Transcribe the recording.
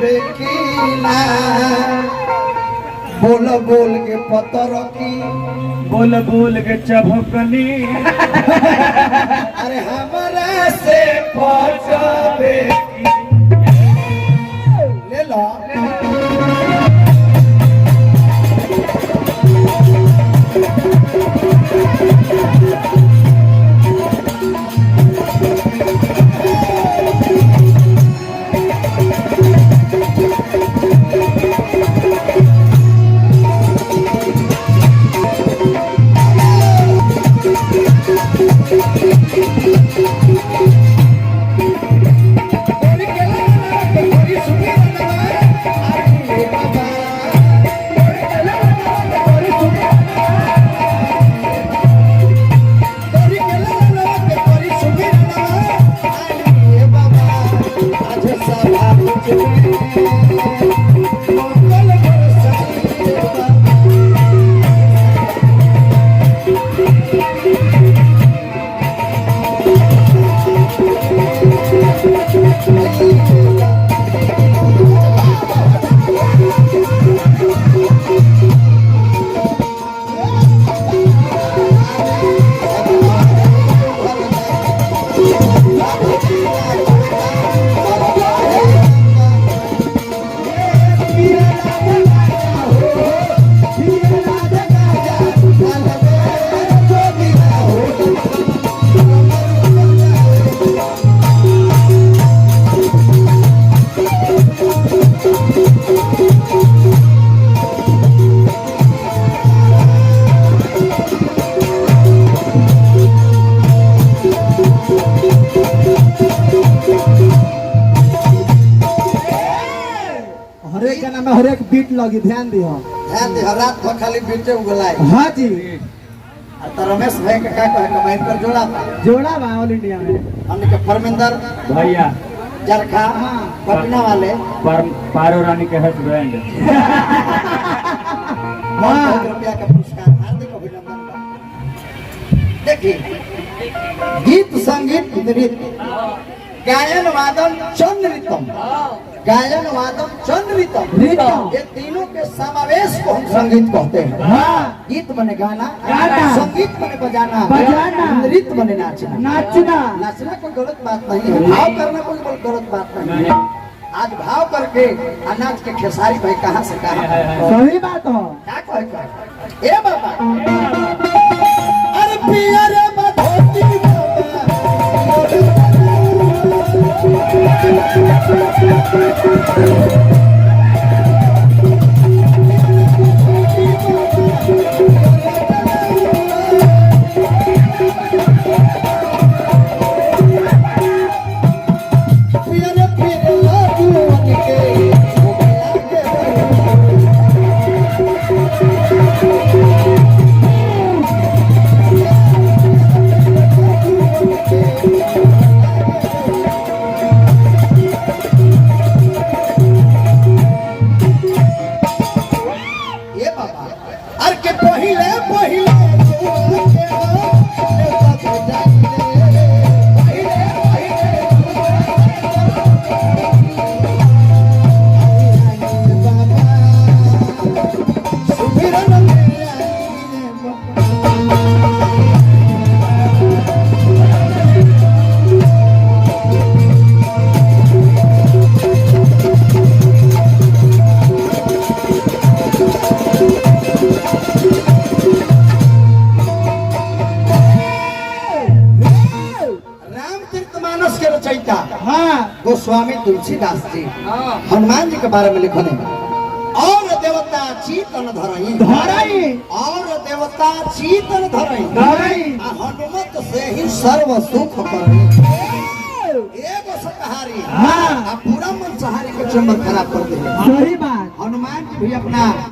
देखिला बोल बोल के पतर की बोल बोल के चभकनी अरे हमारा से पहुंचावे ले लो हर एक बीट लगी ध्यान दियो रात भर खाली बीटे उगलाए। हाँ जी तो रमेश भाई का क्या कहे कमाई पर जोड़ा बा ऑल इंडिया में हमने के परमिंदर भैया चरखा पटना वाले पारो रानी के हस्बैंड रुपया का पुरस्कार हार्दिक अभिनंदन। देखिए गीत संगीत नृत्य गायन वादन चंद्रितम गायन वादन चंद्रितम ये तीनों के समावेश को हम संगीत कहते हैं। गीत बने गाना संगीत बने बजाना नृत्य बने नाचना नाचना कोई गलत बात नहीं है। भाव करना कोई गलत बात नहीं है। आज भाव करके नाच के खेसारी भाई कहाँ से कहा सही बात हो क्या कहे ए बाबा अरे पिया रे बधोती गोस्वामी तुलसीदास जी हनुमान जी के बारे में लिखने और देवता चीतन धरई और देवता चीतन धरई हनुमत से ही सर्व सुख करई एगो शाकाहारी पूरा मांसाहारी के चंबर खराब कर दे। सही बात हनुमान जी भी अपना